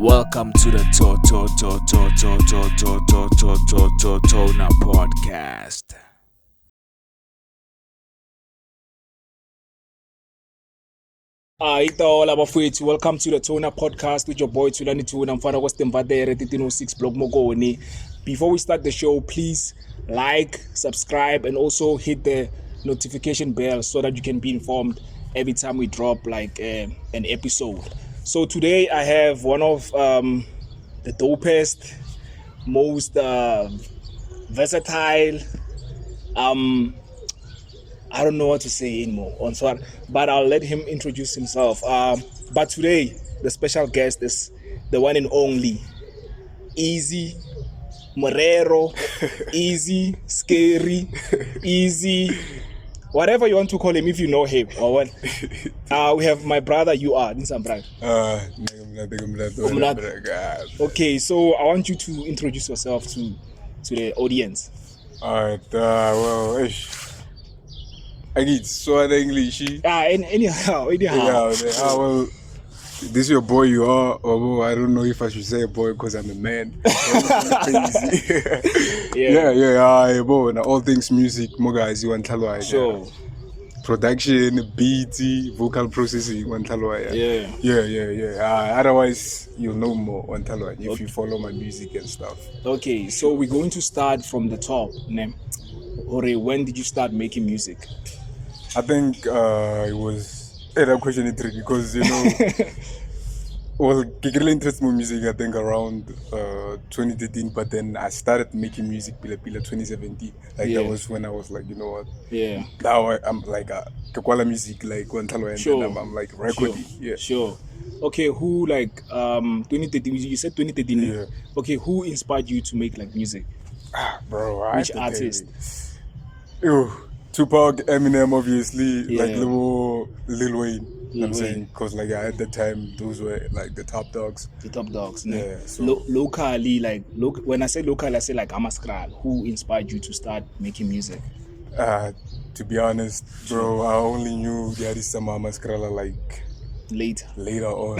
Welcome to the Tona podcast. Ito labafowethu, welcome to the Tona podcast with your boy Tulani Tuna. Mfana kwastemvadere 1306 blog Mogoni. Before we start the show, please like, subscribe, and also hit the notification bell so that you can be informed every time we drop like an episode. So today I have one of the dopest, most versatile, I don't know what to say anymore, but I'll let him introduce himself. But today, the special guest is the one and only Easy Morero, Easy Scary, Easy, whatever you want to call him if you know him or what. We have my brother, you are. Okay, so I want you to introduce yourself to the audience. Alright, well, I get so English. Anyhow. Yeah, well, this is your boy, you are. Although I don't know if I should say a boy because I'm a man. Yeah. Boy, all things music, more guys, you want to Sure. Production, beat, vocal processing, one Yeah. Otherwise, you'll know more one if you follow my music and stuff. Okay, so we're going to start from the top. Ore, when did you start making music? I think it was that question is tricky because well, I really interested in music. I think around 2013, but then I started making music Pila 2017. That was when I was like, you know what? Yeah. Now I'm like Kakwala music like one and sure. then I'm like recording. Sure. Yeah. Sure. Okay, who 2013? You said 2013. Yeah. Okay, who inspired you to make like music? Bro, which artist? Tupac, Eminem, obviously, Yeah. like Lil Wayne. I'm Wayne. saying, because like at the time, those were like the top dogs. The top dogs. Yeah. So Locally, when I say local, I say like Amaskral. Who inspired you to start making music? to be honest, bro, I only knew there is some Maskrala like Later on.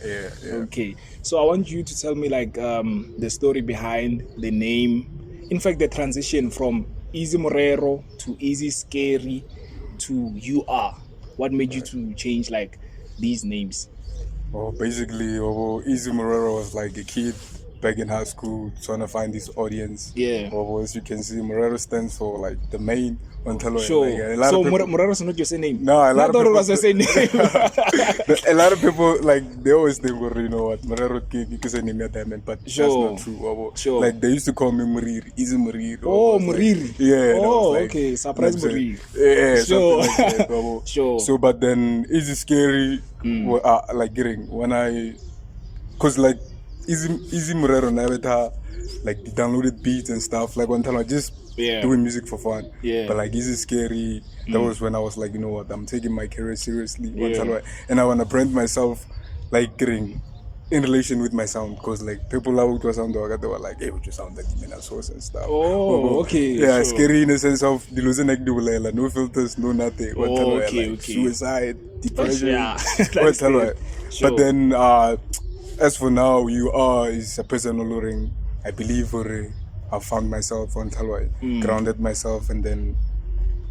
Yeah. Okay, so I want you to tell me like the story behind the name. In fact, the transition from Easy Morero to Easy Scary to You Are. What made you to change like these names? Basically, Easy Morero was like a kid back in high school trying to find this audience. Yeah. As you can see, Morero stands for like the main. Sure. Like, so Morero is not your same name? No, I thought it was the same name. A lot of people like they always think, you know what, Morero because I name diamond, but that's not true. Sure. Like they used to call me Muriri, Easy Muriri. Oh, Muriri. Like, yeah. Oh, like, okay. Surprise Muriri. Yeah. Sure. Something like that, Sure. So, but then Easy Scary, like getting when cause like Easy Morero never like the downloaded beats and stuff. Like one time I just doing music for fun. Yeah. But like Easy Scary, that was when I was like, you know what, I'm taking my career seriously. Yeah. And I want to brand myself like getting in relation with my sound, because like people love to sound, they were like, hey, would you sound like Mina Source and stuff. Oh, okay. Yeah, sure. Scary in the sense of the losing like no filters, no nothing. Okay. Suicide, depression. Yeah. Sure. But then as for now, You Are is a personal learning. I believe I found myself on Talwai, grounded myself, and then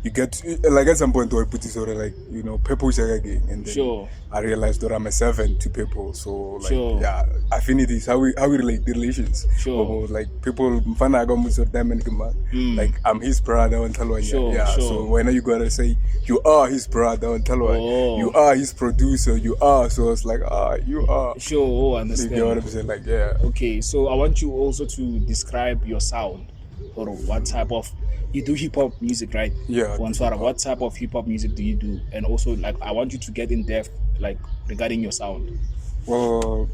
you get like at some point I put this sort of like, you know, people share again, and then I realized that I'm a servant to people. So like affinities, how we relate the relations. Like people like I'm his brother on Talwai. So when you gotta say you are his brother on Talwai, you are his producer, you are. So it's like you are. Sure, understand. You know what I'm saying? Like Okay, so I want you also to describe your sound, or what type of. You do hip hop music, right? Yeah. What type of hip hop music do you do? And also, like, I want you to get in depth, like, regarding your sound. Well,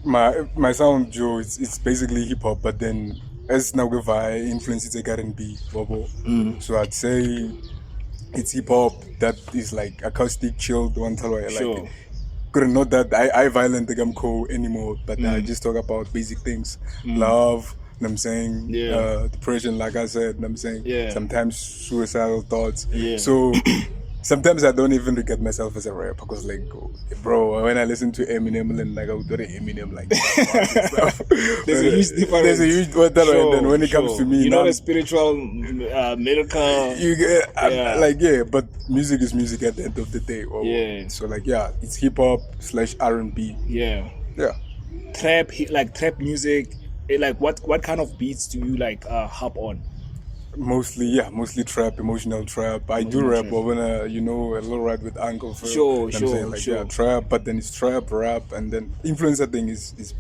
my sound, Joe, it's basically hip hop, but then as now with I influence it's like R&B, So I'd say it's hip hop that is like acoustic, chilled, one like. Not that I violent think I'm cool anymore, but I just talk about basic things, love. know what I'm saying? Yeah. Depression, like I said, know what I'm saying? Yeah. Sometimes suicidal thoughts. Yeah. So sometimes I don't even regard myself as a rapper because, like, bro, when I listen to Eminem, and like I would do Eminem like stuff. There's a huge difference. There's a huge and then when it comes to me, you're not a spiritual miracle. You get, but music is music at the end of the day. So like, it's hip hop / R&B. Yeah. Trap music. Like what kind of beats do you like hop on? Mostly trap, emotional trap. I do rap, but when a little rap with Uncle Phil. Sure. Trap, but then it's trap, rap, and then influencer thing is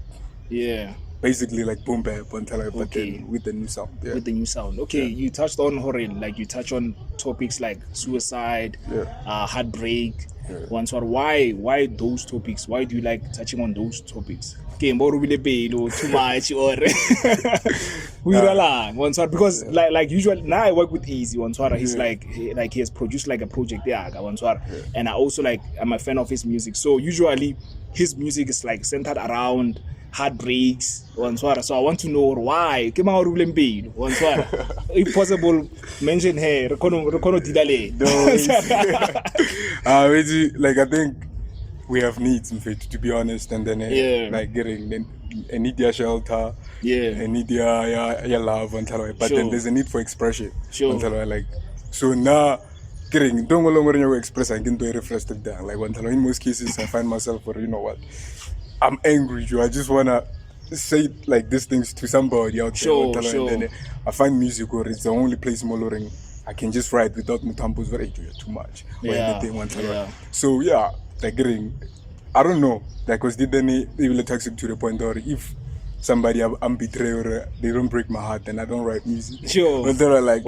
basically like boom bap until but then with the new sound. Yeah. With the new sound. Okay, you touched on Horin, like you touch on topics like suicide, heartbreak. Why those topics? Why do you like touching on those topics? Okay, more really too much or because like usually now I work with Easy he's like he has produced like a project and I also like I'm a fan of his music, so usually his music is like centered around heartbreaks so I want to know why if possible mention her like I think we have needs, in fact, to be honest, and then like getting a need their shelter, a need their love, but then there's a need for expression, like so now getting don't no longer express I can do it refresh it down. Like in most cases I find myself or you know what, I'm angry, I just wanna say like these things to somebody out there, and then I find music or it's the only place I can just write without mutambos very too much or anything So like getting, I don't know, like because did any even toxic to the point or if somebody I'm betrayed or they don't break my heart then I don't write music. But they're like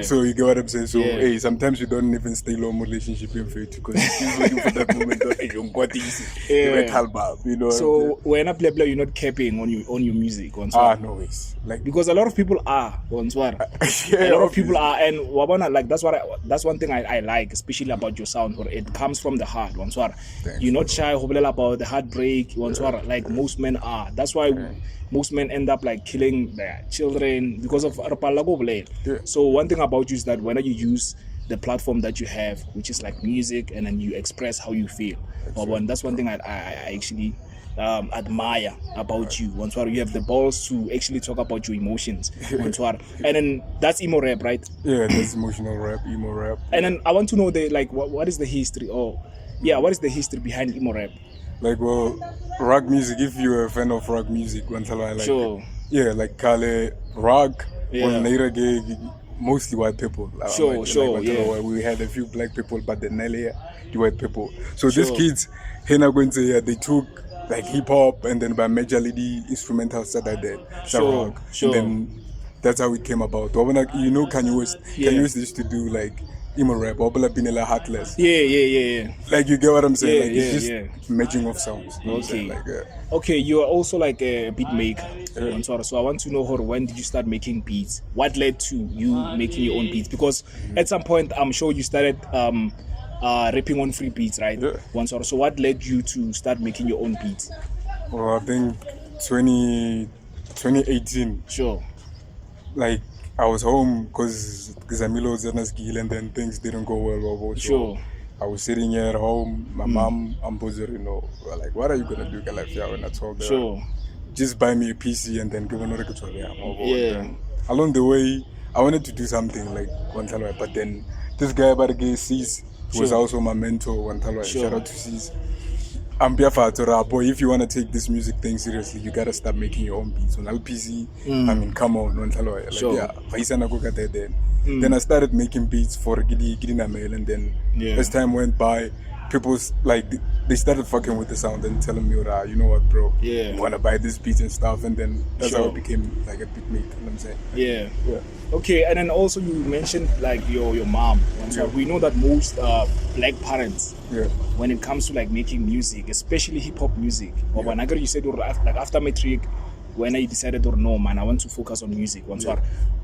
so you get what I'm saying. So hey, sometimes you don't even stay long relationship in faith because you're looking for that moment or you got easy. So when you're not capping on your music no ways. Like because a lot of people are a lot of people are, and wabana like that's one thing I like especially about your sound, or it comes from the heart. You're not shy about the heartbreak like most men are. That's why most men end up like killing their children because of So one thing about you is that whenever you use the platform that you have, which is like music, and then you express how you feel. That's one thing I actually admire about you. You have the balls to actually talk about your emotions. And then that's Emo-Rap, right? Yeah, that's emotional rap, Emo-Rap. And then I want to know what is the history what is the history behind Emo-Rap? Like, well, rock music, if you're a fan of rock music, like Kale, rock, later mostly white people. We had a few black people, but then the white people. So these kids, they took like hip hop and then by majorly instrumental started that rock. And then that's how it came about. Kanye West used to do like Emo-Rap or Pinela Heartless. Yeah. Like you get what I'm saying? It's just matching of sounds. Okay, you are also like a beat maker. So I want to know when did you start making beats? What led to you making your own beats? Because at some point I'm sure you started rapping on free beats, right? So what led you to start making your own beats? Well, I think 2018. Like I was home because Zamilo was on a skill and then things didn't go well. I was sitting here at home. My mom, I'm like, what are you gonna do? When I told her, just buy me a PC and then give another control. Along the way, I wanted to do something like one time, but then this guy by the gay C's was also my mentor. One time, shout out to C's. I'm boy, if you want to take this music thing seriously, you gotta start making your own beats on LPC. I mean, come on, Then I started making beats for Gidi Mail, and then as time went by, people like they started fucking with the sound and telling me, you know what, bro, you wanna buy this beats and stuff, and then that's how it became like a beat maker. You know what I'm saying? Okay, and then also you mentioned like your mom. We know that most black parents, when it comes to like making music, especially hip hop music, when you said like after matric, when I decided no man, I want to focus on music.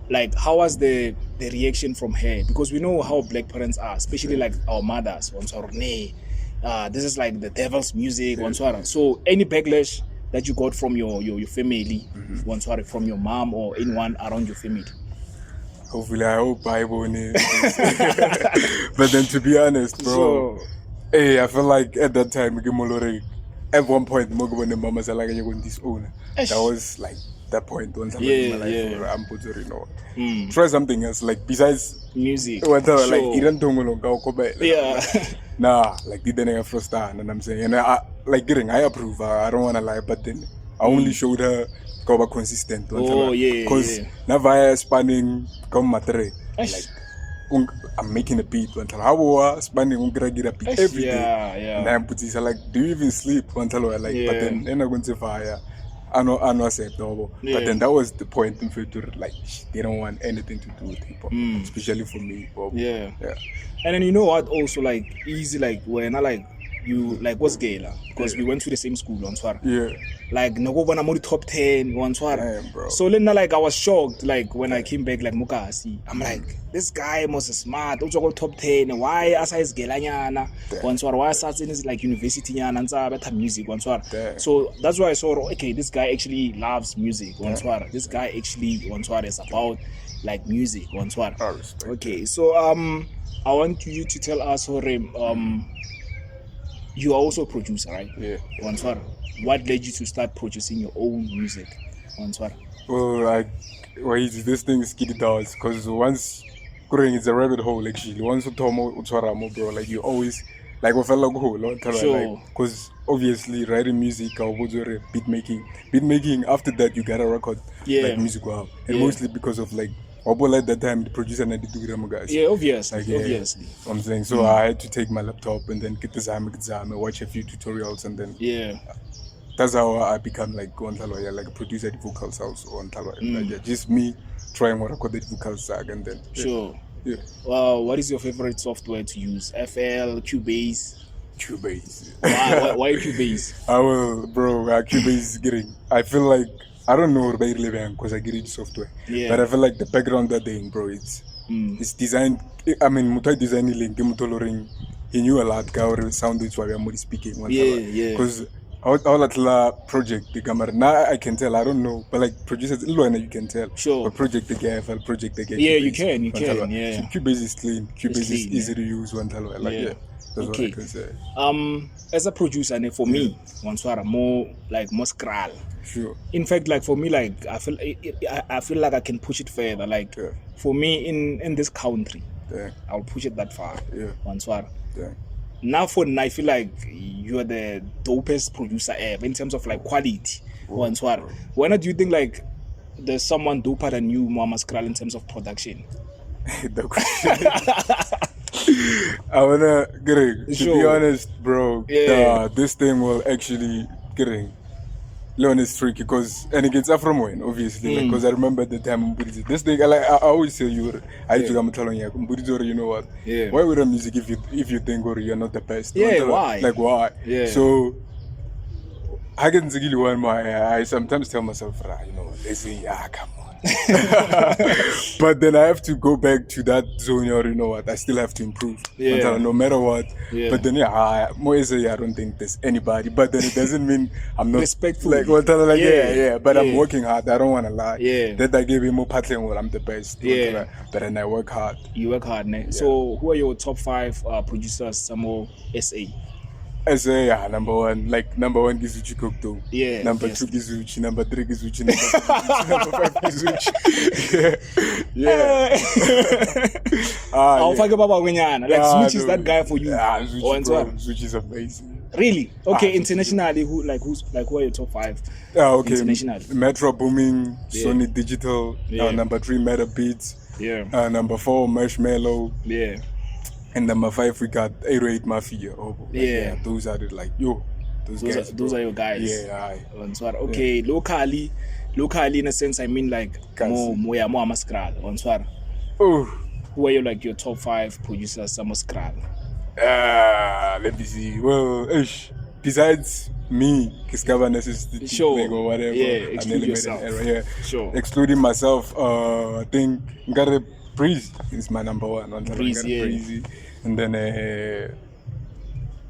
Like how was the reaction from her? Because we know how black parents are, especially like our mothers. This is like the devil's music. So any backlash that you got from your family, from your mom or anyone around your family? Hopefully, I hope I won it. But then, to be honest, bro, hey, I feel like at that time, at one point, Mama disown. That was like that point when in my life, I'm putting try something else, like besides music. Like Yeah. Nah, like didn't have first time, and I'm saying, and I approve. I don't wanna lie, but then I only showed her go consistent. Because now spanning come matre like. I'm making a beat. How spanning get a beat every day. And I'm putting like, do you even sleep? But then I'm going to fire. I know said no, but then that was the point in future. Like they don't want anything to do with hip hop, especially for me. Yeah. And then you know what? Also like easy like when I like you like what's gay because we went to the same school on Swara. Yeah. Like no one I'm on the top 10 on Swara. Bro. So then like I was shocked like when I came back like Mukasi. I'm like this guy must smart. Also go top 10. Why as is gelanyana on Swara? Why as is like university nyana and better music on Swara. So that's why I saw okay this guy actually loves music on Swara. This guy actually on Swara is about like music on Swara. Okay. So I want you to tell us you are also a producer, right? Yeah. What led you to start producing your own music? Well, this thing is skitty does because once it's a rabbit hole actually. Once you talk about bro, like you always like a fellow go because obviously writing music or beat making after that you got a record like music wow. And mostly because of like at that time the producer and I did guys. Yeah, obviously. I'm saying so I had to take my laptop and then get the exam and watch a few tutorials and then that's how I become like like a producer at vocals house on like, just me trying to record the vocals and then what is your favorite software to use? FL, Cubase? Why Cubase? Cubase is getting I feel like I don't know about it because I get it software. But I feel like the background that thing, bro, it's designed. I mean, Mutai designing link, he knew a lot how sound is why I'm speaking. Because all that project the camera now I can tell I don't know, but like producers, you can tell. But project the FL, project the you can. Cubase is clean. Cubase is easy to use. That's what I can say. As a producer, for me, more scral. Sure. In fact, like for me, like I feel like I can push it further. Like for me in this country, I'll push it that far. Now I feel like you are the dopest producer ever in terms of like quality. When do you think like there's someone doper than you, Mama Skral, in terms of production? I wanna get it. To be honest, bro, this thing will actually get it. Leon is tricky because and it gets up from when obviously because I remember the time this thing I always say you I'm telling you you know what why would a music if you think or you're not the best why so I can really one I sometimes tell myself you know they say come on but then I have to go back to that zone or you know what I still have to improve no matter what but then I don't think there's anybody but then it doesn't mean I'm not respectful like but I'm working hard I don't want to lie that I gave him more pattern where I'm the best but then I work hard. You work hard so who are your top 5 producers Samo SA? SA, number one Gizuchi Kokto. Number 2 Gizuchi, number 3 Gizuchi, number 4 Gizuchi, number 5 Gizuchi. I'll forget about Winyana. Like Zuchi is that guy for you. Zuchi is amazing. Really? Okay, internationally, who are your top 5? Internationally. Metro Booming, Sony Digital, number 3 Meta Beats, number 4 Marshmallow. And number 5 we got 808 Mafia. Those are the those are your guys. Okay, locally in a sense I mean like more Maskral on Swara. Who are your top 5 producers some Maskral? Let me see. Well, besides me, Kiskava necessity or whatever, exclude yourself. Excluding myself, I think Ngare Breezy is my number 1. Breezy. And then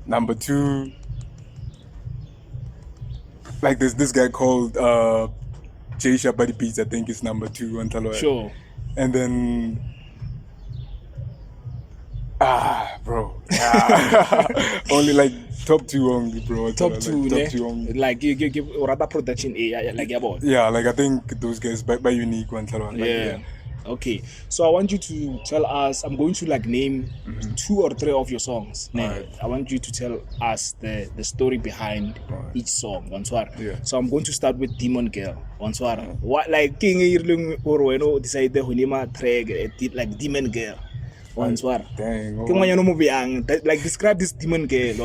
number 2, like there's this guy called Jay Shabadi Beats, I think is number 2. And then bro. Only like top 2 only, bro. Top 2, like, top 2 only. Like you give rather production like about. Yeah, like I think those guys by unique ones. Like, yeah. Okay, so I want you to tell us. I'm going to like name 2 or 3 of your songs. Right. I want you to tell us the story behind each song. Yeah. So I'm going to start with Demon Girl. What like King or decide the name track like Demon Girl. Dang. Like describe this Demon Girl.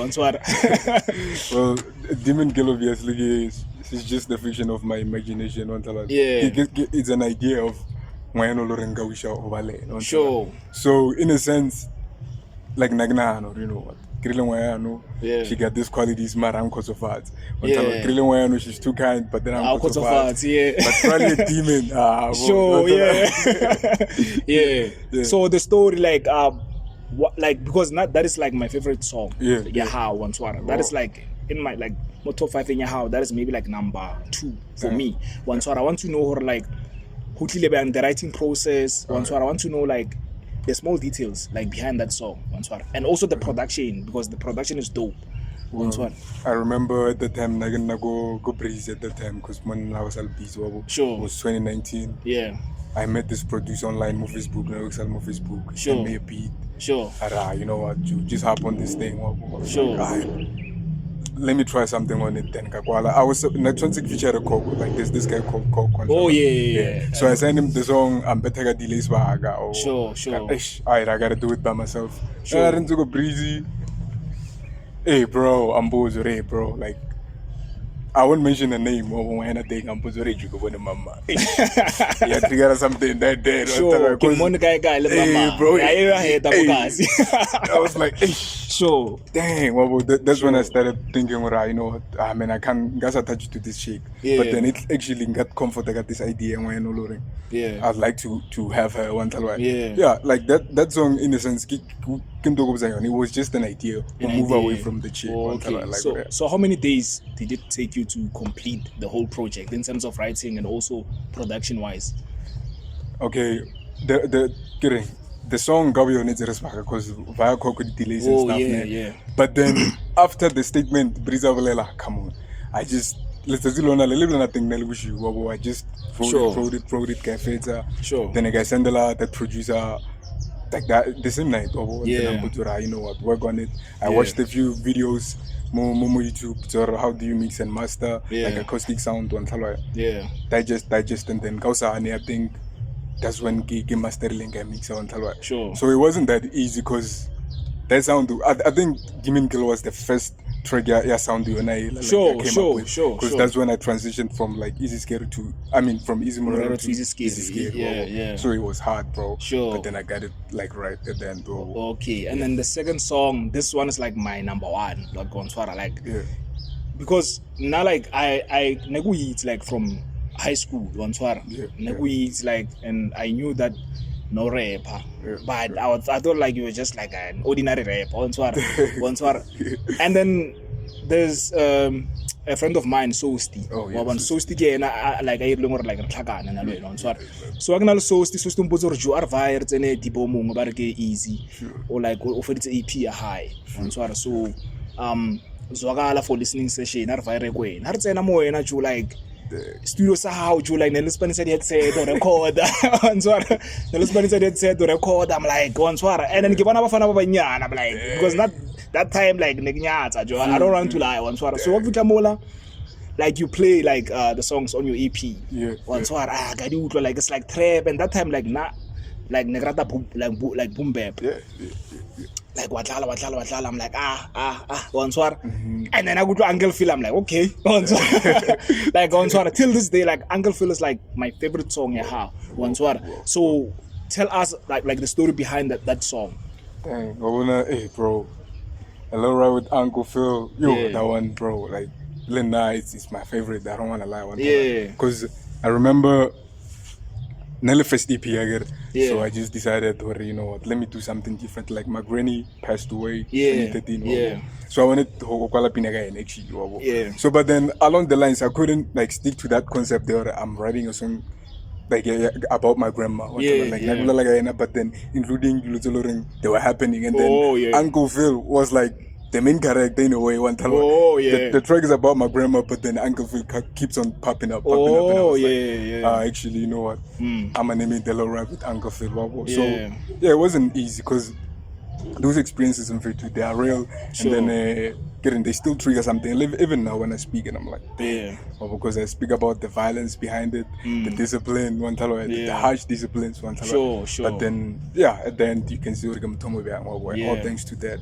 Well, Demon Girl obviously is just the fiction of my imagination. Yeah. It's an idea of Sure. So in a sense, like Nagnano, you know what? Yeah. She got these qualities, but I'm cause of art. Yeah. She's too kind, but then I'm cause of art. Yeah. But probably a demon. Sure. Yeah. Yeah. So the story, like, what, like, because that is like my favorite song. Yeah. Yaha Wanswara. That is like in my like top 5 in Yaha. That is maybe like number 2 for me. Wanswara. I want to know her like who and the writing process. Wanswara. I want to know like the small details like behind that song. Wanswara. And also the production, because the production is dope. I remember at the time I go breeze at the time because when I was busy. Sure. It was 2019. Yeah. I met this producer online on Facebook. Facebook. Sure. Send me a beat. Sure. You know what? You just hop on this thing. Sure. Let me try something on it then. I was not trying to feature a Coco. Like there's this guy called Coco. Oh yeah. So I sent him the song. I'm better at delays. Sure. I gotta do it by myself. Sure. I didn't go breezy. Hey bro, I'm Bozore, bro. Like I won't mention the name of when I think I'm Bozore. You go with mama. Yeah, trigger something that day. Sure. Hey, bro. I was like, hey. Sure. Dang, well, that's when I started thinking, well, you know what, I mean, I can't attach to this chick. Yeah. But then it actually got comfort. I got this idea when I yeah. I'd like to have her one time. Yeah. Yeah, like that song in a sense, it was just an idea to move away from the chick. Okay. So how many days did it take you to complete the whole project in terms of writing and also production wise? Okay, the song Gabio needs respect because via Coco delays and stuff. Yeah. But then after the statement, Briza Valela, come on. I just wrote it, cafe. Sure. Then I got Sandela, that producer, like that the same night. You know what, work on it. I watched a few videos, more YouTube, so how do you mix and master, like acoustic sound on Yeah. Digest and then Kausani, I think that's when game mastering and mix on Talwa. Sure. So it wasn't that easy because that sound, I think Gimme Kill was the first track sound you and I sure. Because that's when I transitioned from like Easy Scary from Easy Morero to Easy Scary. Yeah. So it was hard, bro. Sure. But then I got it like right at the end, bro. Okay. And then the second song, this one is like my number 1. Like Gonzwara, like because now like I it's like from high school, it's like, and I knew that no rapper, but I thought like you were just like an ordinary rapper, and then there's a friend of mine, Sosti. Sosti again, like I remember like Tlhakan and alone, so I can also Sosti Mbozo Ju are via Tipo Mung about easy, or like offer it's EP a high, so Zwagala for listening session, are via Queen, Hartsena Mo and you like. Studio sa how you like Nelson said headset or record Nelson said headset or record. I'm like and then give one of Banyana, I'm like because not that time like Negnyata, I don't want to lie so what Mola like you play like the songs on your EP like it's like trap and that time like not like Negrata like boom bap like watala, I'm like and then I go to Uncle Phil, I'm like okay like till this day like Uncle Phil is like my favorite song so tell us like the story behind that song. Dang, hey bro, hello right with Uncle Phil, that one bro, like Linda, it's my favorite. I don't want to lie because I remember Nelly first EP I get, so I just decided, you know what, let me do something different. Like my granny passed away 2013, so I wanted to next year. So but then along the lines I couldn't like stick to that concept there. I'm writing a song like about my grandma. But then including Lutoloring, they were happening, and then Uncle Phil was like the main character in a way. The track is about my grandma, but then Uncle Phil keeps on popping up. And I was actually, you know what? I'm gonna name it Emo-Rap with Uncle Phil. So it wasn't easy because those experiences in Faith, they are real, and then they still trigger something. Even now when I speak, and I'm like, because I speak about the violence behind it, the discipline, the harsh disciplines, But then, at the end you can see all thanks to that.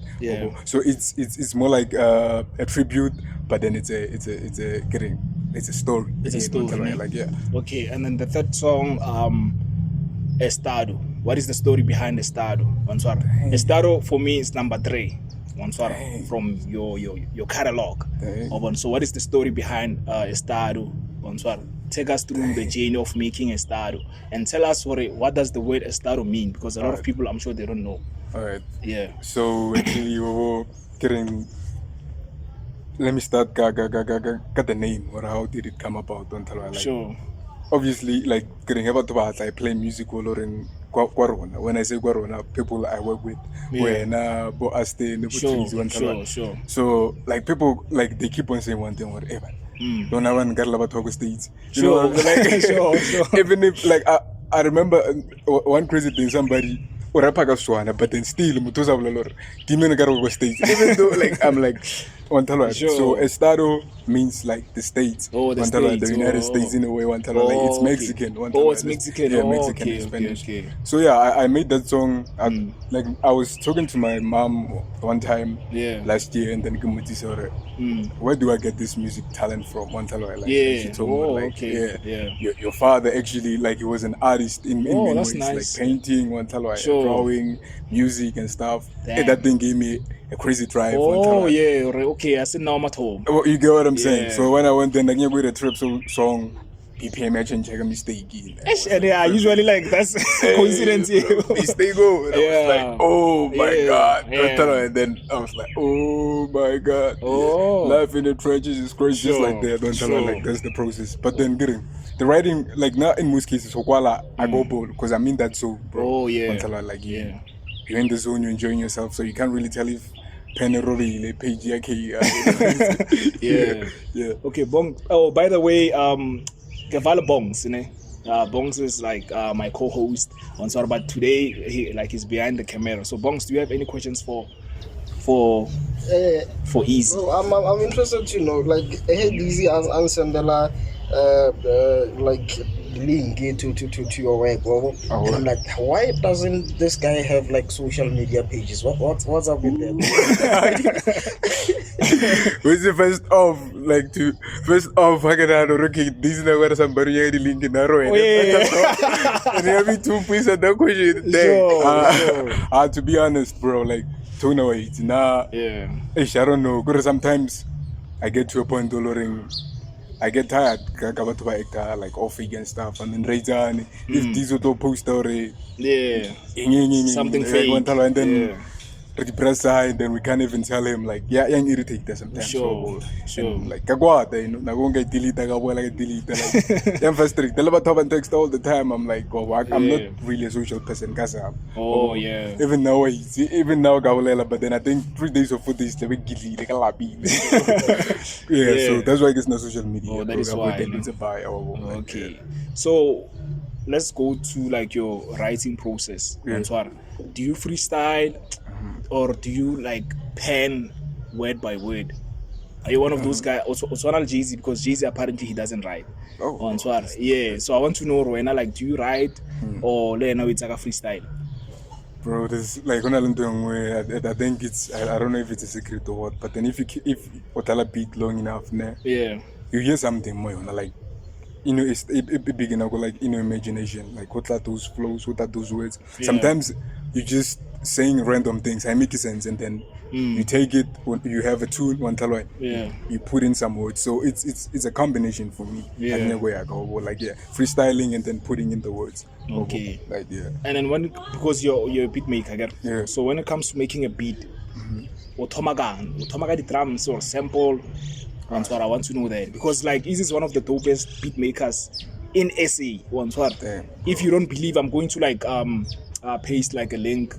So it's more like a tribute, but then it's a story. It's a story. Okay, and then the third song, Estado. What is the story behind Estado? Estado for me is number 3. From your catalog. So what is the story behind Estado? Take us through the journey of making Estado and tell us what does the word Estado mean, because a lot of people, I'm sure they don't know. Alright. Yeah. So actually let me start got the name, or how did it come about? Sure. Obviously, like getting about I play music all in Guarona. When I say Guarona, people I work with, Sure. So like people, like they keep on saying one thing, whatever. Don't have one girl about Togo States. Sure. Sure. Even if like I remember one crazy thing, somebody but then still even though like I'm like so Estado means like the States. The United States in a way. Like it's Mexican. It's Mexican. Yeah, Mexican and Spanish. Okay. So I made that song. Like I was talking to my mom one time last year, and then where do I get this music talent from? She told me your father actually, like, he was an artist in many ways, nice. Like painting, drawing, music and stuff. And that thing gave me a crazy drive. Okay, I said now I'm at home. You get what I'm saying? So when I went there, I gave a trip song. BPM and check a mistake. Usually like that's coincidence. Mistake go. I was like, oh my god. And then I was like, oh my god. Life in the trenches is crazy, just like that. Don't tell her, like that's the process. But then getting the writing, like not in most cases, I go bold because I mean that so, bro. Don't tell her, like you're in the zone, you're enjoying yourself, so you can't really tell if Peneroli, page. Okay, Bongz. Oh, by the way, Bongz, Bongz is like my co-host on Sora, but today he's behind the camera. So Bongz, do you have any questions for Easy? Bro, I'm interested to know, like, Easy answer like link to your work. And I'm like, why doesn't this guy have like social media pages? What's up with that? What's the first off I can have this is where somebody had the link in the row. And every 2 pieces of that question. To be honest, bro, like tone away. It's not I don't know. Because sometimes I get to a point I get tired, like off and stuff, and then if these auto post or something fake, and then press side, then we can't even tell him like young irritate sometimes. Sure. And, like delete I'm frustrated. Tell about text all the time. I'm like, I'm not really a social person, Even now, but then I think 3 days or 4 days they so that's why it's not social media. That is why. Okay. So let's go to like your writing process. Do you freestyle? Or do you like pen word by word? Are you one of those guys? Also Jay-Z, because Jay-Z apparently he doesn't write. So I want to know, Rowena, like, do you write or now it's like a freestyle? Bro, this like when I think it's I don't know if it's a secret or what, but then if you beat long enough, you hear something more, like, it's big enough, like, imagination, like what are those flows, what are those words. Sometimes you just saying random things, I make sense, and then you take it when you have a tune, you put in some words. So it's a combination for me. Where I go, like freestyling and then putting in the words. Okay. And then because you're a beat maker, so when it comes to making a beat, Otomaga the drums or sample, that's what I want to know that, because like Easy is one of the dopest beat makers in SA. If you don't believe, I'm going to like paste like a link,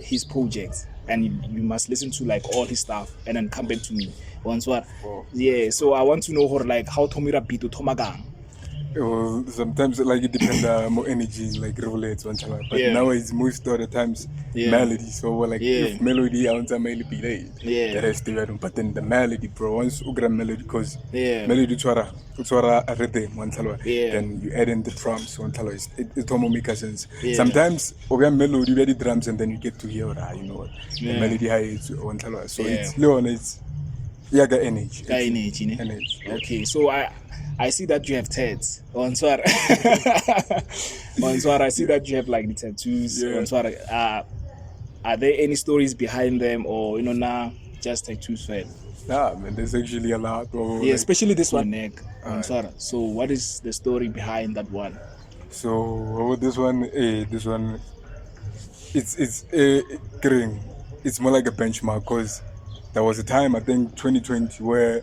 his projects, and you must listen to like all his stuff and then come back to me. Yeah, so I want to know like how Tomira beat to Tomagang. Well, sometimes like it depends more energy like relates one time, but now it's most of the times melody. So like if melody I want to melody be the rest of it, but then the melody, bro, once you grab melody because melody twara a rhythm one time, then you add in the drums one time. It almost makes sense. Sometimes we have melody, we have the drums, and then you get to hear the melody high one time. So it's low and it's got energy. Energy. Okay, so I see that you have tats. I see that you have like the tattoos. Are there any stories behind them, or now just tattoos? Nah, man, there's actually a lot. Especially this one neck. So what is the story behind that one? So this one, it's green. It's more like a benchmark because there was a time I think 2020 where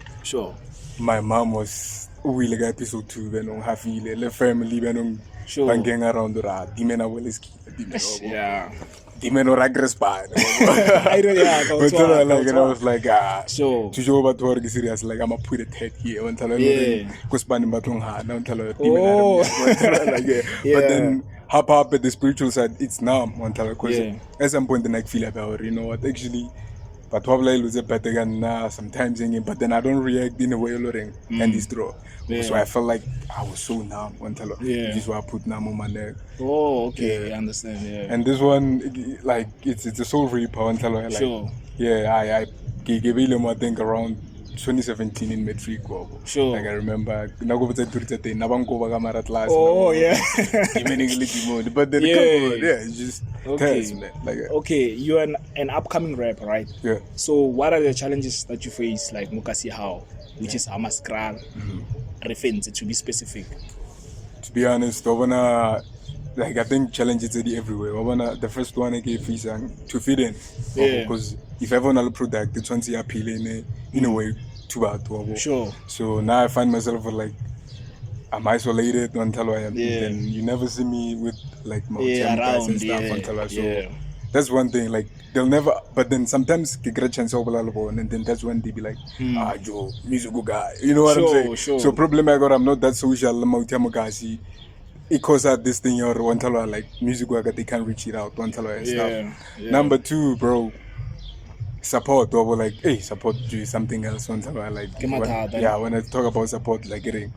my mom was like episode 2 when on hafile le family when on banging around ra dimena weleski dimena ragrespa and I was like to show about to work serious like I'm a put a head here one tell because bani batong ha now tell but then hop at the spiritual side it's now one tell because at some point then I feel about what actually but probably lose it better than sometimes but then I don't react in a way and destroy. So I felt like I was so numb one time. This is why I put numb on my neck. Oh, okay, I understand. And this one, like it's a soul reaper one time. Like, I gave him I think around 2017 in metric. Like I remember. Oh yeah. But then it's just test, man. Like you're an upcoming rapper, right? Yeah. So what are the challenges that you face, like Mukasi How, which is Hamaskral, reference to be specific? To be honest, I think challenges are everywhere. The first one I gave is to fit in. Because if I want a product, it's once you appeal in a way too bad. So now I find myself like I'm isolated until I am. Then you never see me with like my guys and stuff until I so that's one thing, like they'll never, but then sometimes they get a chance over and then that's when they be like, Joe, musical guy, you know what I'm saying? So problem I got, I'm not that social, it causes out this thing or one tell like music work they can't reach it out one tell and stuff. Number 2, bro, support or like support do something else one tell like when I talk about support like getting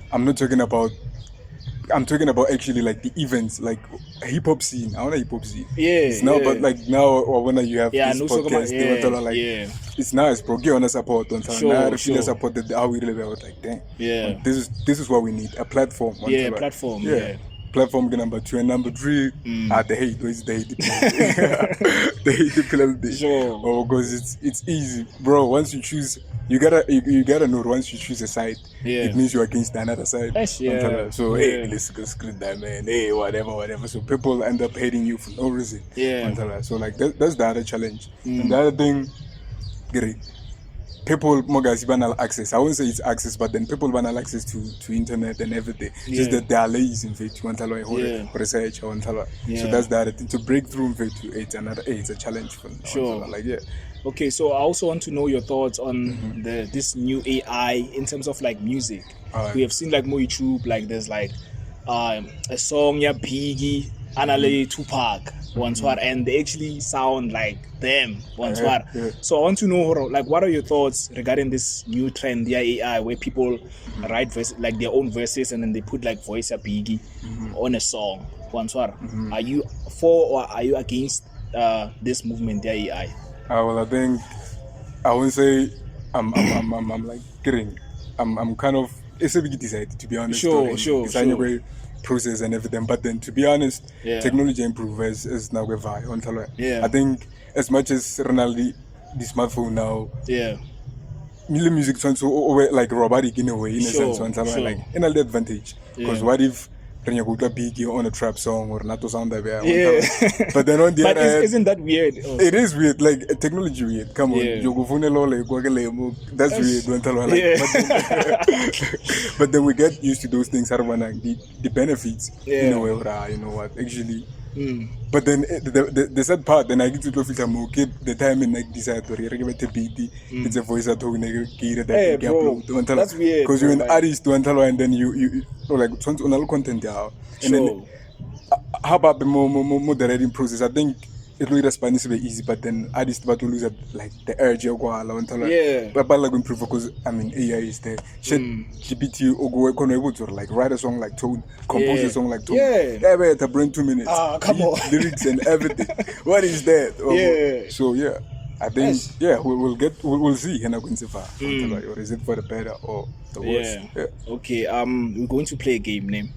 I'm talking about actually like the events, like a hip hop scene. I want a hip hop scene. It's now, but like now or when you have this podcast, it's nice, bro. Get on the support on time. Now I feel supported how we really were like, dang. This is what we need, a platform. Platform. Platform number 2 and number 3 the hate. Is the hate the hate penalty. Because it's easy, bro. Once you choose, you gotta know once you choose a side, it means you're against another side. So let's go screw that man. Whatever. So people end up hating you for no reason. So like that's the other challenge. And the other thing, great. People more guys banal access. I won't say it's access, but then people banal access to internet and everything. Just that they are lazy in fact to research or so that's the other thing. To break through in fact to it's a challenge for Okay, so I also want to know your thoughts on this new AI in terms of like music. We have seen like more YouTube, like there's like a song Biggie, Anale Tupac, and they actually sound like them. So I want to know like what are your thoughts regarding this new trend, the AI, where people write like their own verses and then they put like voice Biggie on a song. Are you for or are you against this movement, the AI? Well, I think I won't say I'm like kidding. I'm kind of it's a big decided to be honest. Sure. Process and everything, but then to be honest, technology improves as now we're I think as much as Ronaldo, the smartphone now, music sounds so like robotic in a way, in a sense, like another advantage. Because what if big on a trap song or not to sound that bad. Yeah. But then on the But other hand, isn't that weird? Oh. it is weird, like technology weird. Come on, Yeah. that's weird. Don't tell her, like, Yeah. but then we get used to those things. The benefits, Yeah. you know, you know what, actually. But then the sad part, then I get to go feel more keep the time in like decide to it's a voice at home Hey, bro, that's weird, because you're an bro, like- artist to and then you like on content and then Sure. how about the more moderating process? I think it will respond very easy, but then artists but to lose like the urge Yeah. but like improve because I mean AI is there. Shit GPT or like write a song like tone, compose Yeah. a song like tone. Yeah. But to bring 2 minutes. Ah, come beat, on. lyrics and everything. What is that? Yeah. So yeah. I think Yes. yeah, we'll see. Or is it for the better or the worse? Yeah. Okay. We're going to play a game name.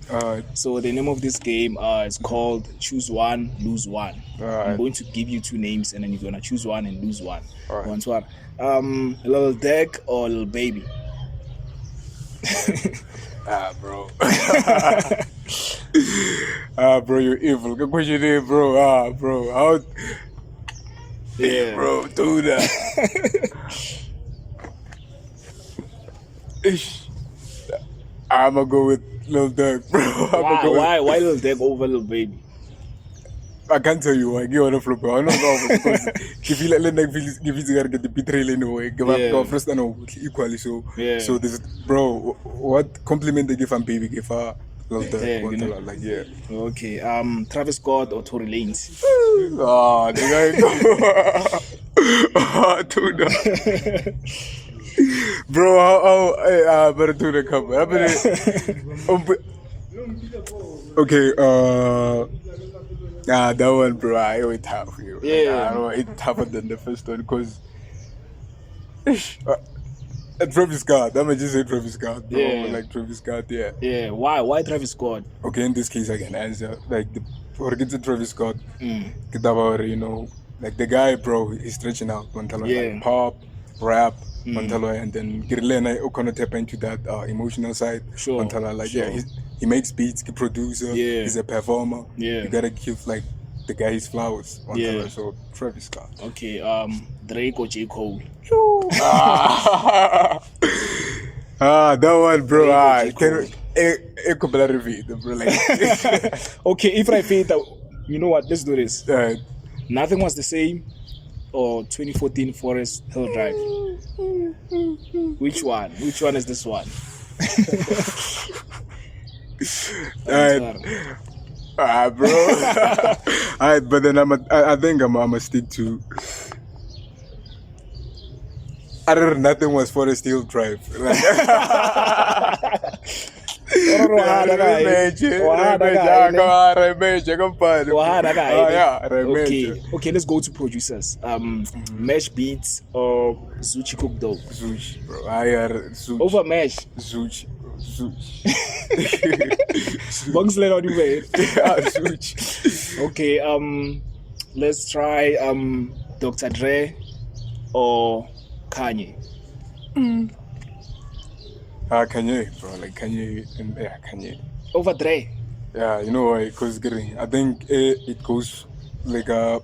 So the name of this game is called Choose One, Lose One. I'm going to give you 2 names, and then you're gonna choose one and lose one. Alright. One to one. Little Deck or Little Baby. Bro. Bro, you're evil. Good question, there, bro. Bro. How? Yeah. Bro, do that. I'm gonna go with Lil Durk, bro. Why Little Deck over Little Baby? I can't tell you why. Give on the floor, bro. I don't know because if you let like if you gotta get the betrayal in a way, give up first and equally. So so this bro, what compliment they give on Baby give her Lil Durk? Yeah, you know. Like yeah. Okay. Travis Scott or Tory Lanez? Oh, the guy. Oh, dude. Bro, I better do the cover. Okay, that one, bro, I always tough for you. Yeah. I don't know, it's tougher than the first one because Travis Scott. I'm just say Travis Scott, bro. Yeah. Like Travis Scott, yeah. Yeah. Why Travis Scott? Okay, in this case, I can answer like for get to Travis Scott. You know, like the guy, bro, he's stretching out. Like pop, rap. And then Kirlena O'Connor tap into that emotional side. Sure. Like he makes beats, he producer, he's a performer. Yeah. You gotta give like the guy his flowers. Yeah. So Travis Scott. Okay, Drake or J. Cole? That one, bro. Drake or Can J. could repeat, bro. Like, Okay, if I feel that, you know what? Let's do this. uh, Nothing Was the Same or 2014 Forest Hill Drive? Which one? Which one is this one? bro. Alright, but then I think I'm gonna stick to. I don't know, nothing was Forest Hill Drive. Like, Okay, let's go to producers. Mesh Beats or Zuchi Cook Dough? Zuch, bro. Zuch. Over Mesh. Zuch, bro. Zuch. Bongz let on you, man. Zuch. Okay, let's try Dr. Dre or Kanye. Kanye, bro. Like Kanye and Kanye. Over Dre. Yeah, you know why? Because I think it goes like how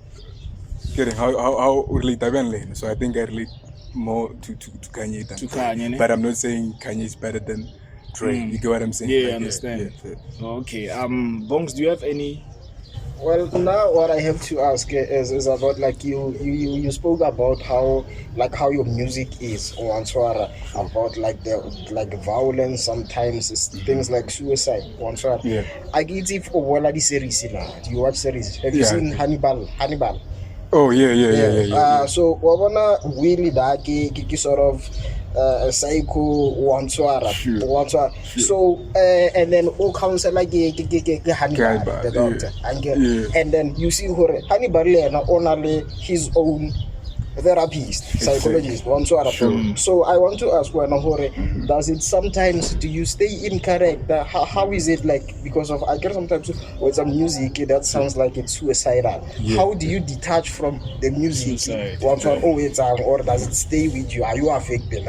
relate I can. So I think I relate more to Kanye than To Dre. Kanye, ne? But I'm not saying Kanye is better than Dre. You get what I'm saying? Yeah, Like, I understand. Yeah. Okay, Bongz, do you have any? Well, now what I have to ask is about like you spoke about how your music is or about like the violence sometimes it's things like suicide Yeah. I get if the series now. Do you watch series? Have you Yeah, seen Hannibal? Oh yeah. So wabona really that ki sort of psycho wanswara. So and then all counselor Hannibal the doctor and then you see her Hannibal only his own therapist, psychologist, Sure. So I want to ask does it sometimes do you stay in character? How is it like? Because of I get sometimes with some music that sounds like it's suicidal. How do you detach from the music? Suicide. Or does it stay with you? Are you affected?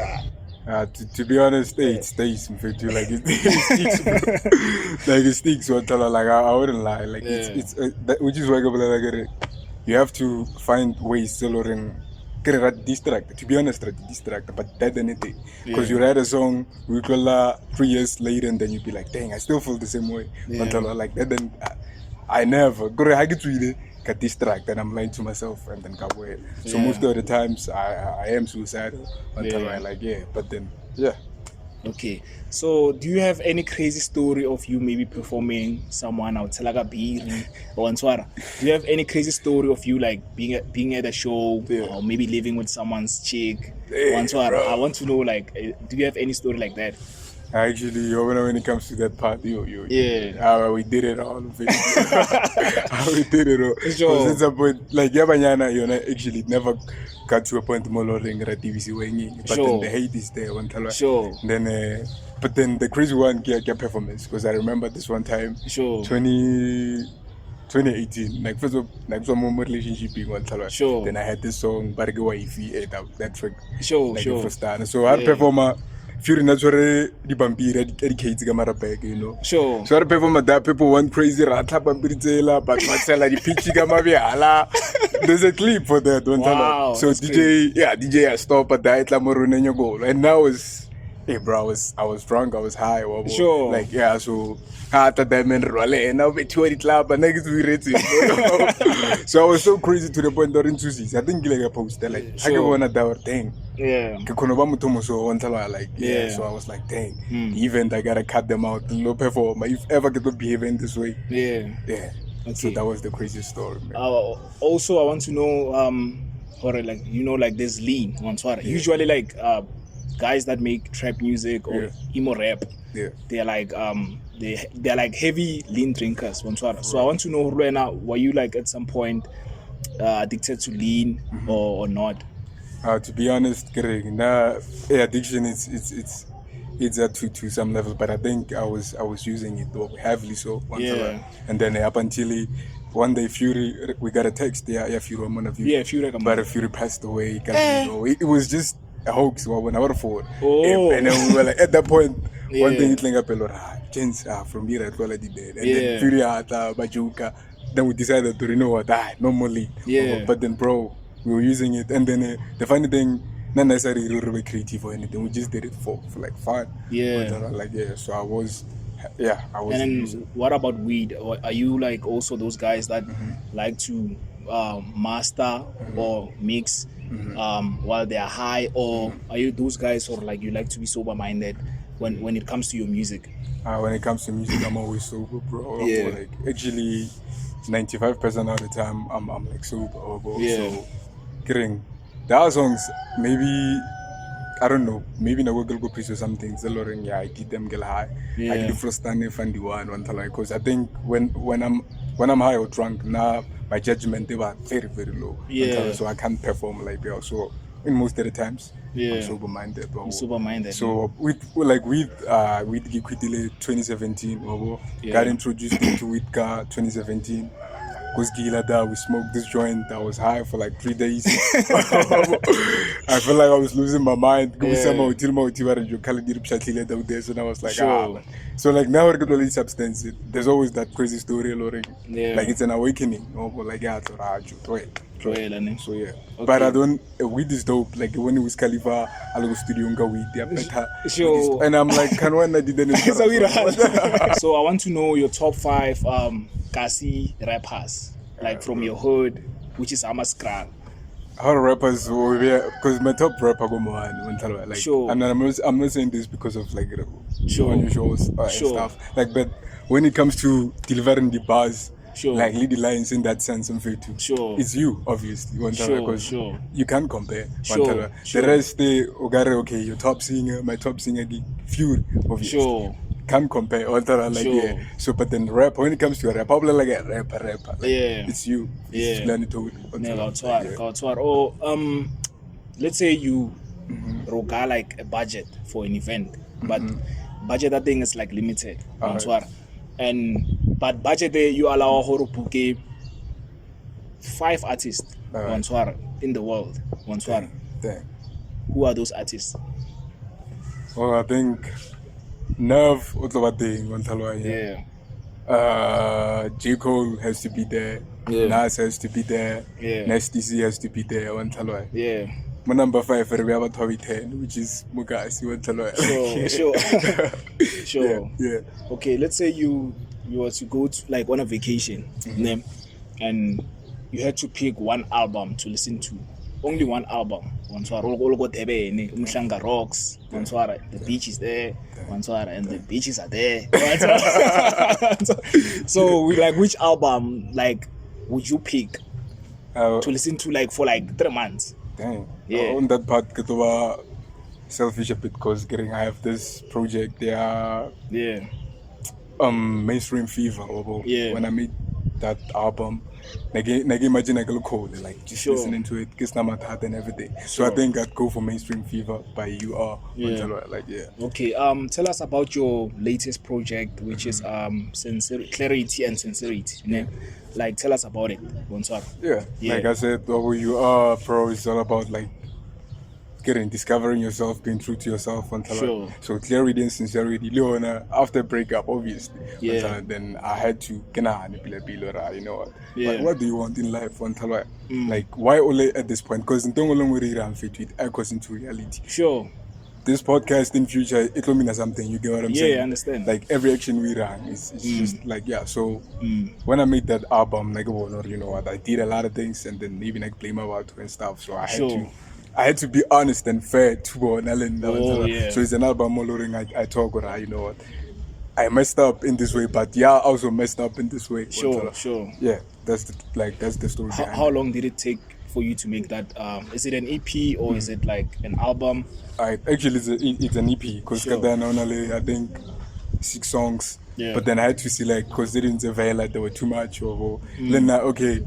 To be honest, it stays in fact, like it sticks, bro. Like it sticks. Like I wouldn't lie. Like it's which is why you have to find ways to distract. To be honest, distract, but that anything. Because you write a song, we call 3 years later, and then you be like, dang, I still feel the same way. Like that, then I never go. I get really get distracted, and I'm lying to myself, and then go away. So most of the times, I am suicidal until I but then Okay, so do you have any crazy story of you maybe performing someone out like a beer or Answara? Do you have any crazy story of you like being at a show or maybe living with someone's chick? Answara, I want to know like, do you have any story like that? Actually, when it comes to that part, we did it all. We did it all. Sure. At some point, like actually never got to a point more loading at TVC weighing, but then the hate is there one time. Sure. Then, but then the crazy one get performance, because I remember this one time, 2018, like first of like some more relationship being one time. Sure. Then I had this song, Barge Wifey, that track. Sure. Like Sure. First time. So I perform Fury natural di pampiri educate ka marapeke, you know. Sure. So I perform that people want crazy ratla pampiri tsela but matsela di pitch ka mabiala. There's a clip for that one time. Wow, So DJ I stop at that la morone goal. And now hey bro, I was drunk, I was high. Sure. Like so hata diamond role now we tour it club and next we rate it. So I was so crazy to the point that in 2 seasons I think like a poster like I can want that thing. Yeah. So I was like, dang, the event I gotta cut them out, no perform. If ever get to behave in this way. Yeah. Okay. So that was the craziest story, man. Also I want to know or like like there's lean on Twitter. Usually like guys that make trap music or emo-rap, they're like they're like heavy lean drinkers on Twitter. So I want to know, Ruena, were you like at some point addicted to lean or not? To be honest, addiction it's to some level, but I think I was using it heavily so and then up until one day Fury we got a text Fury I'm one of you but Fury passed away. It was just a hoax when I was forward. And then we were like at that point one thing it up a lot from here at already dead and then Fury Bajuka. Then we decided to renew what normally. But then bro, we were using it, and then the funny thing, not necessarily really creative or anything. We just did it for like fun. So I was. And then what about weed? Or are you like also those guys that like to master or mix while they are high, or are you those guys or like you like to be sober minded when it comes to your music? When it comes to music, I'm always sober, bro. Like actually, 95% of the time, I'm like sober, bro. So. There are songs, maybe I don't know, maybe na go preach or something. I get them get high. I get the first time and the one because I think when I'm high or drunk, now my judgment they were very very low. So I can't perform like that. So in most of the times, I'm sober minded. Sober minded. So with Gikwitile 2017, got introduced into Witka 2017. We smoked this joint. I was high for like 3 days. I felt like I was losing my mind. So I was like, So like now we're going to substance. There's always that crazy story, like it's an awakening. So yeah, but I don't. Weed is dope. Like when it was Khalifa, I go studio and weed. And I'm like, can one I didn't. So I want to know your top 5 Kasi rappers, like from your hood, which is Amaskral. How rappers, because my top rapper go on. Like, I'm not saying this because of like unusual stuff. Like, but when it comes to delivering the bars. Like lead the lines in that sense and too. It's you, obviously. Because you can't compare. The rest, your top singer, my top singer, the Fury, obviously. Can't compare. So, but then rap, when it comes to rap, probably like a rapper. It's you. Let's say you roga like a budget for an event, but budget that thing is like limited. But budget there you allow her to book 5 artists in the world. Who are those artists? Well, I think Nerve, one Yeah. J. Cole has to be there. Yeah. Nas has to be there. Yeah. Nasty C has to be there. Yeah. My number 5 we have a top 10, which is Mugasi. Sure. Yeah. Okay, let's say you were to go to like on a vacation, and you had to pick one album to listen to. Only one album. All got Umhlanga Rocks. The beach is there. And the beaches are there. So, which album would you pick to listen to for 3 months? Dang. Yeah. On that part, get over selfish a bit because I have this project. They are Mainstream Fever. Yeah. When I made that album, imagine I go cold, just listening to it, kiss my heart and everything. So I think I'd go for Mainstream Fever by UR. Okay. Tell us about your latest project, which is Clarity and Sincerity. Tell us about it. Yeah. Like I said, UR Pro is all about discovering yourself, being true to yourself. Sure. So clarity and sincerity. Leona, after breakup, obviously. Yeah. Then I had to, you know what? Yeah. What do you want in life? Why only at this point? Because don't long fit with echoes into reality. Sure. This podcast in future, it will mean something. You get what I'm saying? Yeah, I understand. Every action we run is just So when I made that album, you know what? I did a lot of things, and then even play my part and stuff. So I had to be honest and fair to yeah. So it's an album I talk about, you know what? I messed up in this way, but I also messed up in this way. Sure. Yeah, that's the story. How long did it take for you to make that? Is it an EP or is it an album? Actually, it's an EP because then only I think 6 songs. Yeah. But then I had to see because they didn't avail they were too much then okay.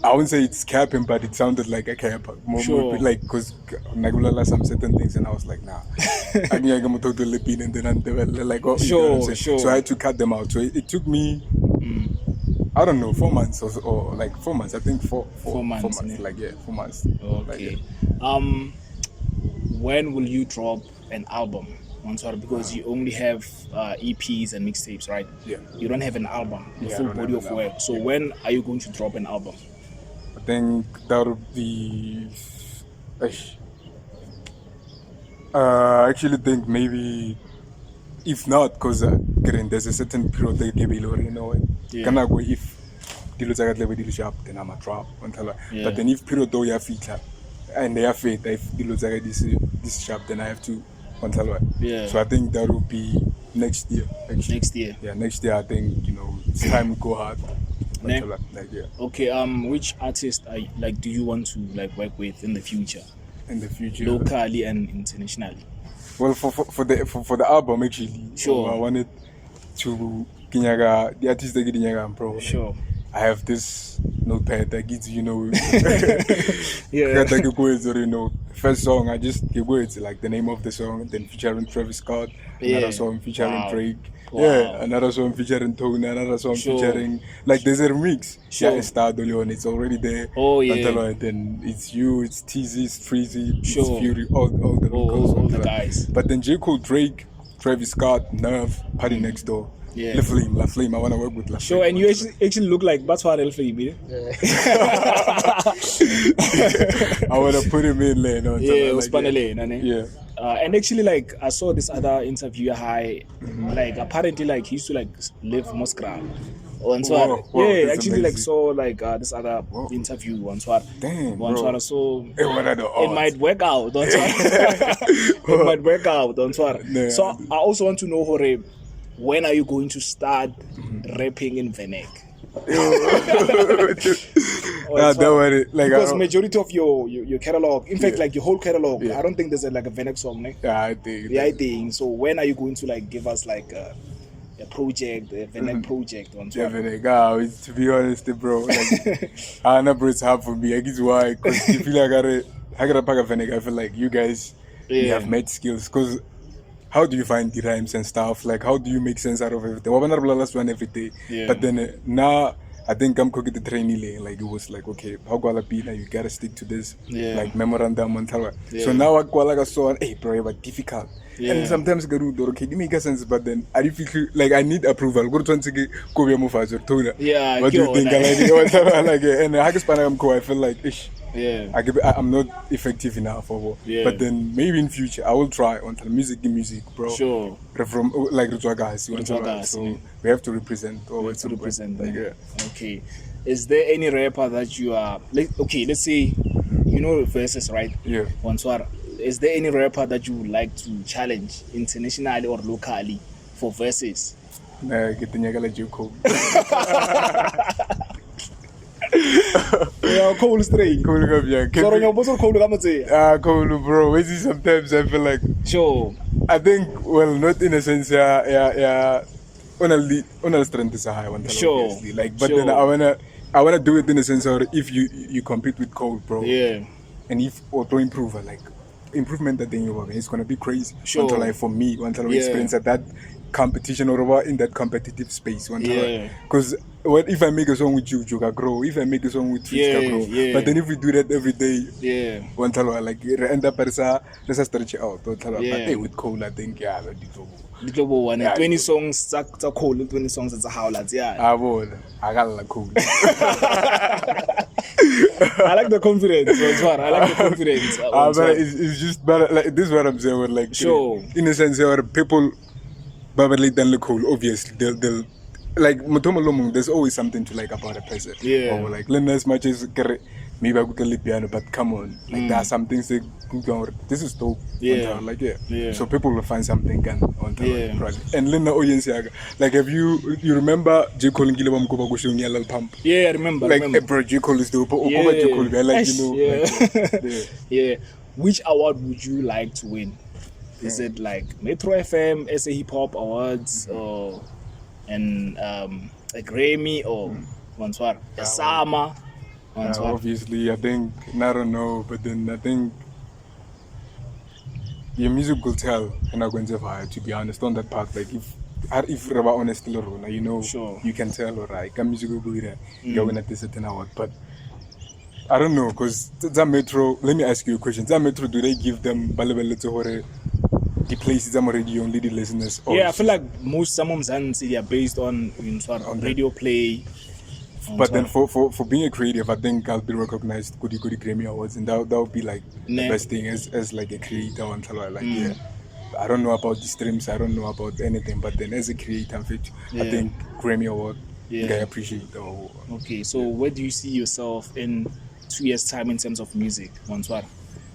I wouldn't say it's capping, but it sounded like a cap. More because Nagulala some certain things, and I was like, nah. I mean, I'm going to talk to Lepin, and then I'm Sure. So I had to cut them out. So it took me, I don't know, 4 months or 4 months. I think 4 months. 4 months. Okay. When will you drop an album? Because you only have EPs and mixtapes, right? Yeah. You don't have an album, the full body of work. So when are you going to drop an album? I think that would be. I actually think maybe, if not, because there's a certain period they give you know. Can I go if deal sharp, then I'm a drop. But then if period though you have feature and they have faith, if this sharp, then I have to. Yeah. So I think that will be next year. Actually. Next year. Yeah, next year I think it's time to go hard. Okay. Which artist do you want to work with in the future? In the future, locally and internationally. Well, for the album actually. Sure. I wanted to Kinyaga the artist that Kinyaga Pro. Sure. I have this notepad that gives yeah. First song I just give it the name of the song, and then featuring Travis Scott, another song featuring Drake. Wow. Yeah, another song featuring Tone, another song featuring there's a remix. Sure. Yeah, it's starred on, it's already there. Oh yeah. Then it's you, it's TZ, it's Freezy, sure. It's Fury, all the locals, all the guys. But then J. Cole, Drake, Travis Scott, Nerve, Party Next Door. Yeah. La Flame, I want to work with La Flame. Sure, and you actually look like Batwa La Flame, yeah? I want to put him in there. No, yeah. And actually, I saw this other interview, apparently, he used to, live Moscow. Saw, this other interview, Damn, bro. So, it might work out, It might work out, Yeah. So, I also want to know, Hore, when are you going to start rapping in Venek? Because majority of your catalog, in fact, your whole catalog, I don't think there's a Venek song, ne? Yeah, I think. I think. So when are you going to give us a project, a Venek project? Yeah, Venek. To be honest, bro, I know it's hard for me. I guess why? Because you feel I gotta pack a Venek. I feel like you guys you have made skills. Because how do you find the rhymes and stuff? How do you make sense out of everything? Last one every day. Yeah. But then now I think I'm cooking the training like it was like, okay, how go be now? You gotta stick to this, Yeah. like memorandum on Talwa. Yeah. So now I go like I saw, hey bro, but difficult. Yeah. And sometimes go do okay, it makes sense, but then I feel like I need approval. Go to go be move as your Yeah. What do you think? Like, and I guess I feel like ish. Yeah. I'm not effective enough for Yeah. but then maybe in future I will try on music, bro. Sure. From like guys, so we have to represent. We have to represent them. Like, yeah. Okay. Is there any rapper that you are okay? Let's say you know verses, right? Yeah. Wanswara. Is there any rapper that you would like to challenge internationally or locally for verses? Get the nyagala Joko. Yeah, cool straight. Cool, yeah. So you're also cool, I'm saying. Cool, bro. Sometimes I feel like. Sure. I think, well, not in a sense, yeah. Only strength is a high one. Sure. Obviously. Like, but Sure. then I wanna do it in a sense, or if you compete with Cole, bro. Yeah. And if auto improver, like improvement that thing you work, it's gonna be crazy. Sure. Until like for me, until I experience at that competition or in that competitive space. Yeah. Because what if I make a song with you, Joka grow. If I make a song with Twitch, grow. Yeah. But then if we do that every day, Yeah. one time like end up let's stretch it out. Yeah. But hey, with Cole, I think The global one. Yeah, 20 songs, it's a cool. 20 songs, it's a howlers. Yeah. I got like cool. I like the confidence. I like the confidence. But it's just better. Like this is what I'm saying. With, like, Sure. In a sense, there are people, but then look cool. Obviously, they'll like Mutomolomung. There's always something to like about a person. Yeah. Or like learn as much as maybe I could play piano, but come on, like there are some things that this is dope. Yeah. Like Yeah. So people will find something on top. Yeah. And learn the audience. Like have you remember J Cole and Gilabam Koba Gushung Yellow Pump? Yeah, I remember. Like bro, J Cole is dope. Yeah. J Cole, like you know. Yeah. Like, Yeah. Which award would you like to win? Is it like Metro FM, SA Hip Hop Awards, or a Grammy, or Wanswara, a Sama? Obviously, I think I don't know, but then I think your music will tell, and I'm going to be honest on that part. Like if we're honest, you know, Sure. you can tell, alright, music will be there, going at this certain award, but. I don't know, because that Metro, let me ask you a question. That Metro, do they give them the places them already only the listeners? Yeah, I feel like most some of them they are based on radio play. But then for being a creative, I think I'll be recognized good Grammy Awards, and that would be like the best thing as like a creator on like yeah. I don't know about the streams, I don't know about anything, but then as a creator, I think Grammy Award, I appreciate the whole. Okay, so where do you see yourself in 2 years' time in terms of music, Wanswara?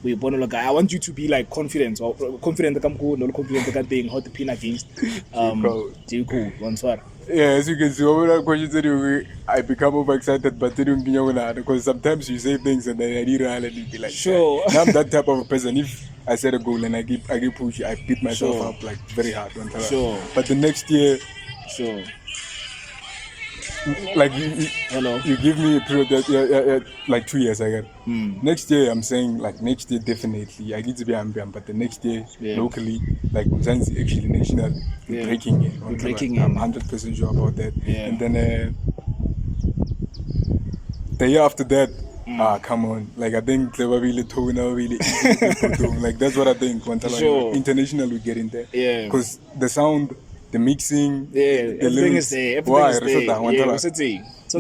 I want you to be like confident the thing, how to pin against J. Cole, Wanswara. Yeah, as you can see, when I question I become overexcited, but they don't get because sometimes you say things and then I really be like, sure. I'm that type of a person. If I set a goal and I get push, I beat myself up like very hard. Sure. But the next year, sure. Like you give me a period that like 2 years I get. Next year I'm saying like next year definitely I get to be ambient, but the next year locally like Mzansi actually national breaking in. I'm 100% sure about that. Yeah. And then the year after that, come on, like I think they were really like that's what I think. Sure. International we get in there. Yeah. Because the sound. The mixing, the everything lyrics, is there. Everything is there. So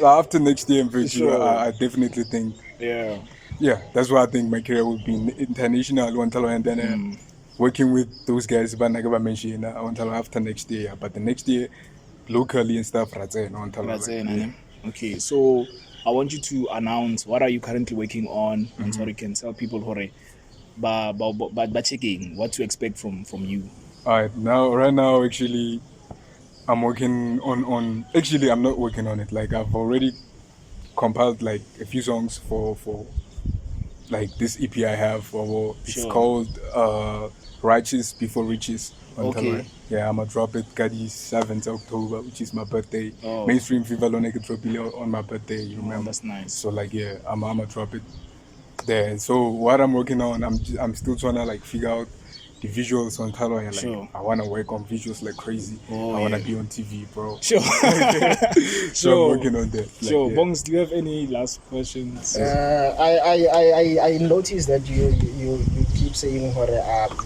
after next year, I definitely think. Yeah, that's why I think my career will be international. And then working with those guys, but I never mentioned after next year. But the next year, locally and stuff, Okay, so I want you to announce what are you currently working on, and so you can tell people but checking what to expect from you. Alright, right now actually I'm working on actually I'm not working on it. Like I've already compiled like a few songs for like this EP I have, it's called Righteous Before Riches. Okay. Yeah, I'm gonna drop it the 7th October, which is my birthday. Oh. Mainstream Fever Lone drop it on my birthday, you remember? That's nice. So like yeah, I'm gonna drop it there. So what I'm working on, I'm still trying to like figure out the visuals on Talo. Like, Sure. I want to work on visuals like crazy. Oh, I want to yeah. be on TV, bro. Sure. So I'm working on that. Like, Sure. yeah. Bongz, do you have any last questions? I noticed that you keep saying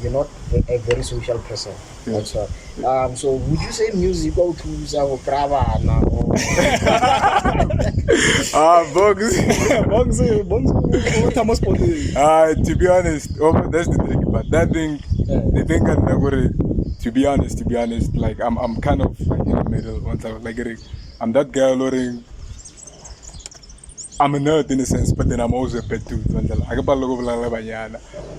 you're not a very social person. Yeah. That's why. So would you say music go to Pravana or Bongz. Bongz, what am I supposed to do? To be honest, that's the tricky part. That thing, the thing that to be honest, like I'm kind of like in the middle. Once I was like, I'm that guy learning. I'm a nerd in a sense, but then I'm also a pet too.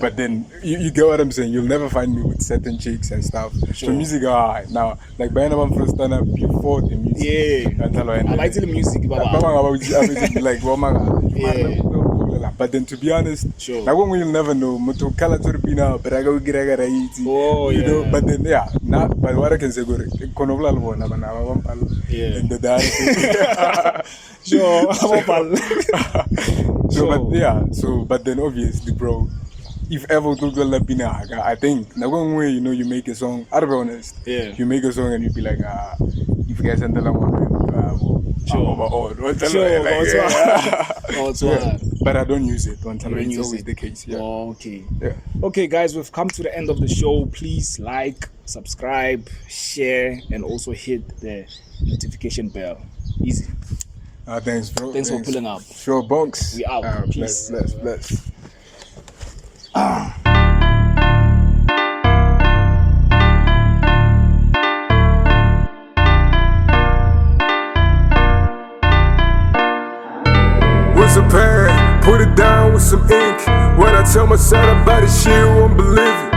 But then you get what I'm saying. You'll never find me with certain chicks and stuff. Sure. So music, now like by I'm first stand up before the music. Yeah. I like the music, like but then to be honest, sure. like when we'll never know. But I go get oh, you yeah. know. But then but what I can say, yeah. in the dance. Sure. But then obviously, bro, if ever I think now one way, you make a song, I'll be honest. Yeah. You make a song and you be like, if you guys enter but I don't use it until it's always the case. Yeah. Okay. Yeah. Okay, guys, we've come to the end of the show. Please like, subscribe, share, and also hit the notification bell. Easy. Thanks, bro. Thanks for pulling up. Sure, Bongz. We out. Peace. Bless. With some pen, put it down with some ink. When I tell my son about this shit, you won't believe it.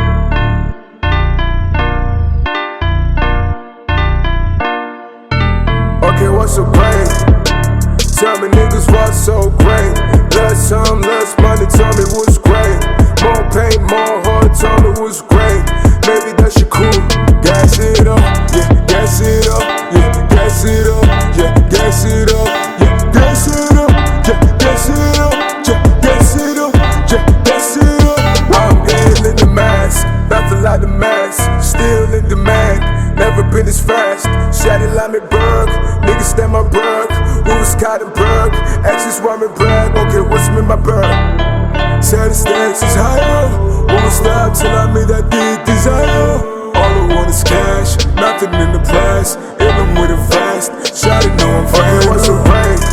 Okay, what's the pain? Tell me niggas what's so great. Less time, less money, tell me what's great. More pain, more heart, tell me what's great. Maybe that shit cool. Gas it up, yeah, gas it up, yeah, gas it up, yeah, gas it up, yeah, gas it up, yeah, gas it up, yeah, gas it up, yeah, gas it up. I'm ill in the mask, nothing like the mask, still in demand. Never been this fast. Shotty like me Berg, niggas stand my Berg. Who was Cottonburg? Exes want me brag. Okay, what's in my Berg? Satisfaction is higher. Won't stop till I meet that deep desire. All I want is cash, nothing in the past. In them with it fast. Shotty know I'm fucking what's the rain.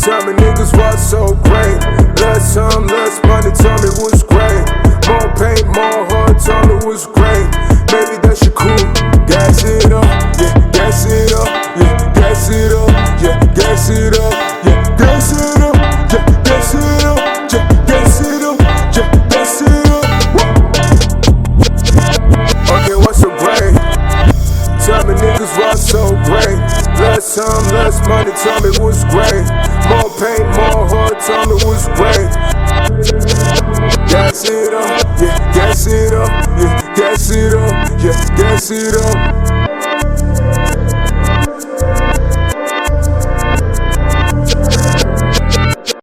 Tell me niggas what's so great. Less time, less money, tell me what's great. More pain, more heart, tell me what's great. Maybe that shit cool. Gas it up, yeah, gas it up, yeah, gas it up, yeah, gas it up, yeah, gas it up, yeah, gas it up, yeah, gas it up, yeah, gas it up. Okay, what's so great? Tell me niggas what's so great. Less time, less money, tell me what's great. More pain, more heart, tell me what's great. Gas it up, yeah, gas it up, yeah, gas it up, yeah, gas it up.